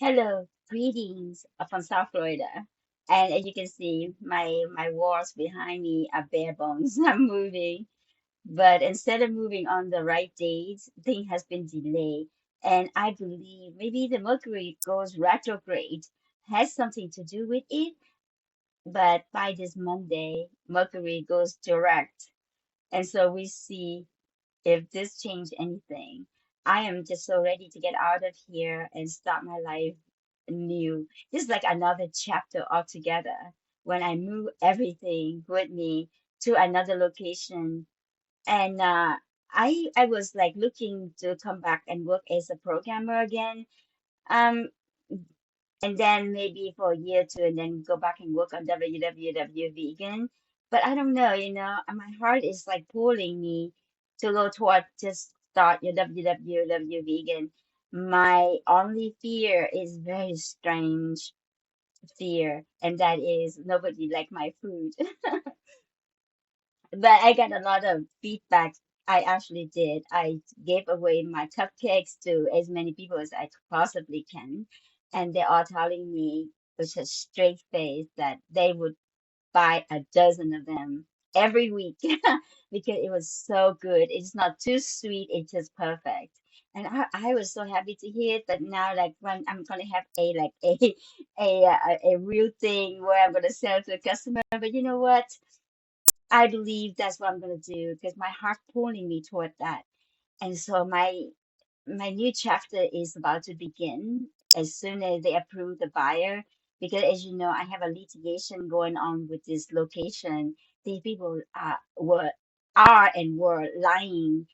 Hello, greetings from South Florida. And as you can see, my walls behind me are bare bones. I'm moving, but instead of moving on the right days, thing has been delayed. And I believe maybe the Mercury goes retrograde has something to do with it. But by this Monday, Mercury goes direct, and so we see if this changed anything. I am just so ready to get out of here and start my life new. This is like another chapter altogether when I move everything with me to another location. And I was like looking to come back and work as a programmer again. Um, and then maybe for a year or two, and then go back and work on www vegan. But I don't know, my heart is like pulling me to go toward just start your www vegan. My only fear is very strange fear, and that is nobody like my food. But I got a lot of feedback. I actually did. I gave away my cupcakes to as many people as I possibly can. And they're all telling me with a straight face that they would buy a dozen of them every week because it was so good. It's not too sweet, it's just perfect. And I was so happy to hear it. But now, like when I'm gonna have a real thing where I'm gonna sell to a customer. But you know what? I believe that's what I'm gonna do because my heart's pulling me toward that. And so my new chapter is about to begin as soon as they approve the buyer. Because as you know, I have a litigation going on with this location. These people are and were lying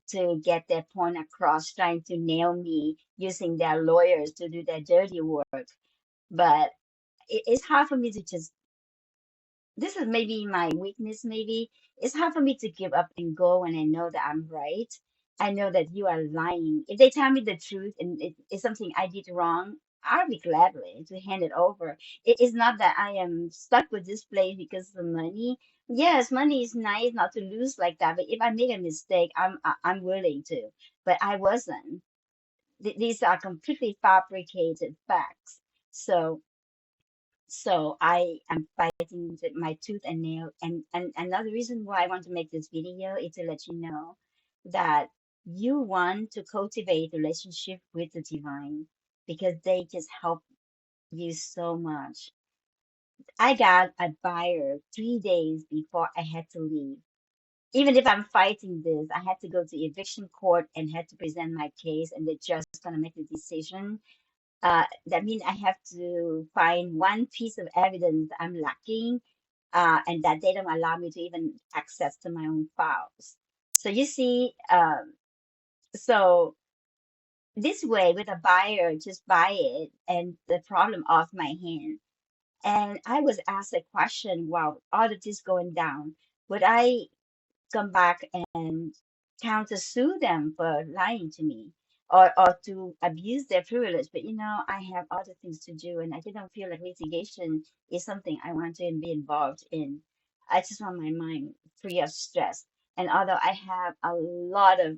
to get their point across, trying to nail me using their lawyers to do their dirty work. But it's hard for me to just this is maybe my weakness, maybe. It's hard for me to give up and go when I know that I'm right. I know that you are lying. If they tell me the truth and it's something I did wrong, I'll be gladly to hand it over. It is not that I am stuck with this place because of the money. Yes, money is nice not to lose like that, but if I make a mistake, I'm willing to. But I wasn't. These are completely fabricated facts. So I am fighting with my tooth and nail. And another reason why I want to make this video is to let you know that you want to cultivate relationship with the divine because they just help you so much. I got a buyer 3 days before I had to leave. Even if I'm fighting this, I had to go to eviction court and had to present my case, and they're just gonna make the decision. That means I have to find one piece of evidence I'm lacking, and that they don't allow me to even access to my own files. So you see, so this way with a buyer, just buy it and the problem off my hand. And I was asked a question while all of this going down, would I come back and counter sue them for lying to me or to abuse their privilege? But I have other things to do, and I didn't feel like litigation is something I want to be involved in. I just want my mind free of stress. And although I have a lot of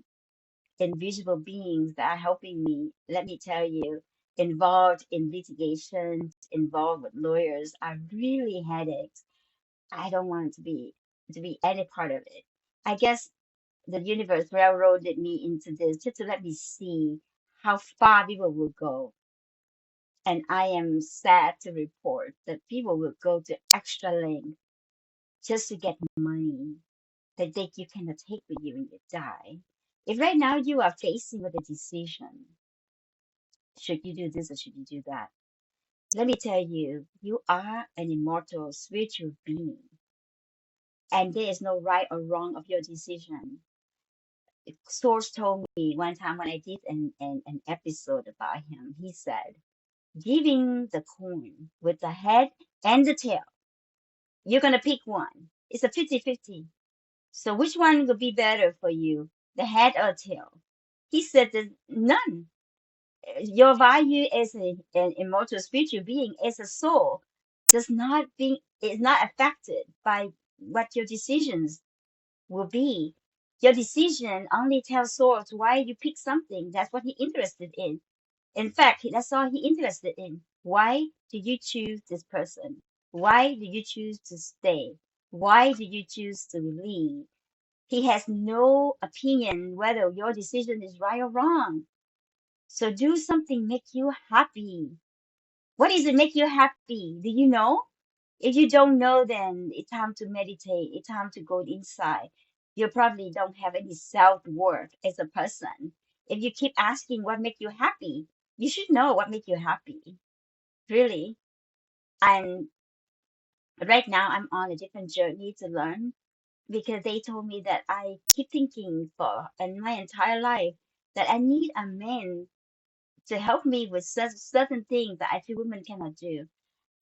invisible beings that are helping me, let me tell you, involved in litigation, involved with lawyers, are really headaches. I don't want to be any part of it. I guess the universe railroaded me into this just to let me see how far people will go. And I am sad to report that people will go to extra length just to get money that you cannot take with you when you die. If right now you are facing with a decision, should you do this or should you do that? Let me tell you, you are an immortal spiritual being, and there is no right or wrong of your decision. Source told me one time when I did an episode about him, he said, giving the coin with the head and the tail, you're going to pick one. It's a 50-50. So which one would be better for you, the head or tail? He said that none. Your value as an immortal spiritual being, as a soul, is not affected by what your decisions will be. Your decision only tells Source why you pick something. That's what he's interested in. In fact, that's all he interested in. Why did you choose this person? Why did you choose to stay? Why did you choose to leave? He has no opinion whether your decision is right or wrong. So do something make you happy. What is it make you happy? Do you know? If you don't know, then it's time to meditate. It's time to go inside. You probably don't have any self-worth as a person. If you keep asking what make you happy, you should know what make you happy. Really. And right now I'm on a different journey to learn because they told me that I keep thinking for in my entire life that I need a man to help me with certain things that I feel women cannot do.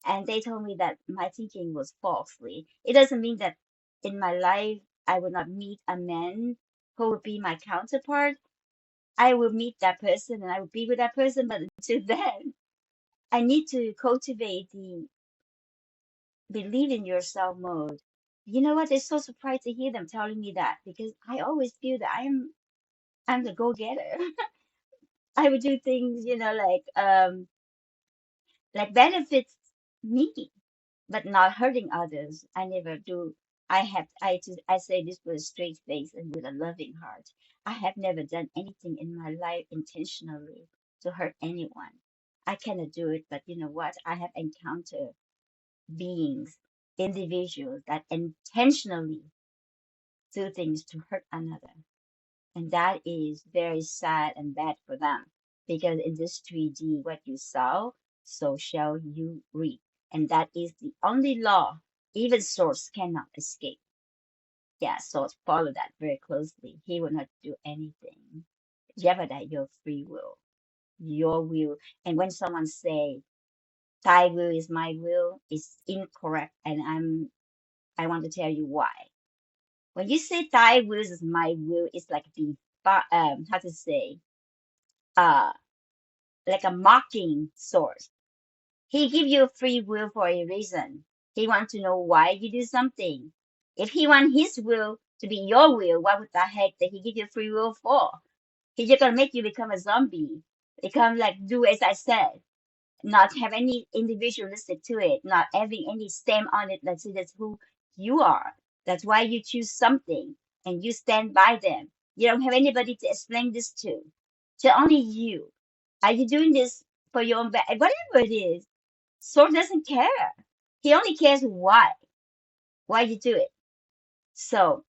And they told me that my thinking was falsely. It doesn't mean that in my life I will not meet a man who will be my counterpart. I will meet that person and I will be with that person, but until then, I need to cultivate the believe in yourself mode. You know what? It's so surprised to hear them telling me that because I always feel that I'm the go-getter. I would do things, like benefits me but not hurting others. I never do. I say this with a straight face and with a loving heart. I have never done anything in my life intentionally to hurt anyone. I cannot do it, but you know what? I have encountered beings, individuals that intentionally do things to hurt another. And that is very sad and bad for them because in this 3D, what you sow, so shall you reap. And that is the only law even source cannot escape. Yeah, so follow that very closely. He will not do anything. Jeopardize your free will, your will. And when someone say thy will is my will, it's incorrect. And I want to tell you why. When you say thy will is my will, it's like the how to say uh like a mocking source. He give you free will for a reason. He wants to know why you do something. If he want his will to be your will, what would the heck that he give you free will for? He's just gonna make you become a zombie. Become like do as I said, not have any individualistic to it, not having any stamp on it that says that's who you are. That's why you choose something and you stand by them. You don't have anybody to explain this to. To only you. Are you doing this for your own whatever it is? Soul doesn't care. He only cares why you do it. So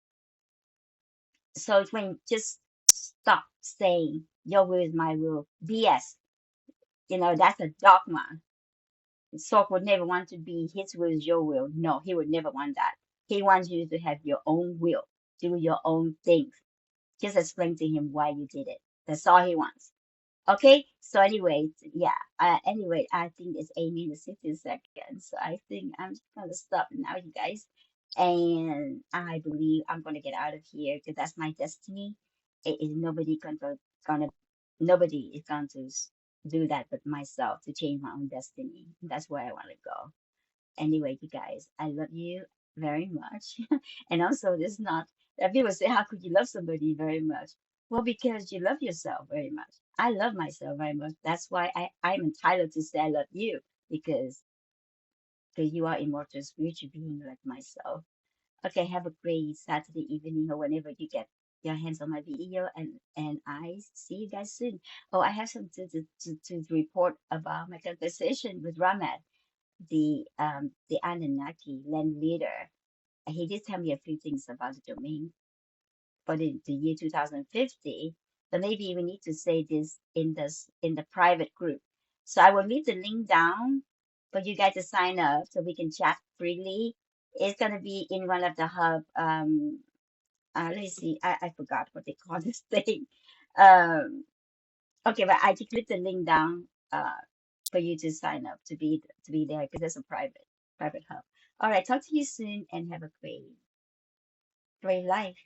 so it's when just stop saying your will is my will. BS. That's a dogma. Sok would never want to be his will is your will. No, he would never want that. He wants you to have your own will, do your own things. Just explain to him why you did it. That's all he wants. Okay, so anyway, yeah. Anyway, I think it's 8 minutes 60 seconds. So I think I'm just gonna stop now, you guys. And I believe I'm gonna get out of here because that's my destiny. It is gonna nobody is going to do that but myself to change my own destiny. That's where I want to go. Anyway, you guys, I love you very much. And also, this not that people say, how could you love somebody very much? Well, because you love yourself very much. I love myself very much. That's why I'm entitled to say I love you because you are immortal spiritual being like myself. Okay, have a great Saturday evening or whenever you get your hands on my video and I see you guys soon. Oh, I have something to report about my conversation with Ramat, the Anunnaki land leader. He did tell me a few things about the domain for the year 2050, but maybe we need to say this in the private group. So I will leave the link down for you guys to sign up so we can chat freely. It's gonna be in one of the hub. Let me see. I forgot what they call this thing. Um, okay, but I just click the link down for you to sign up to be there because it's a private hub. All right, talk to you soon and have a great life.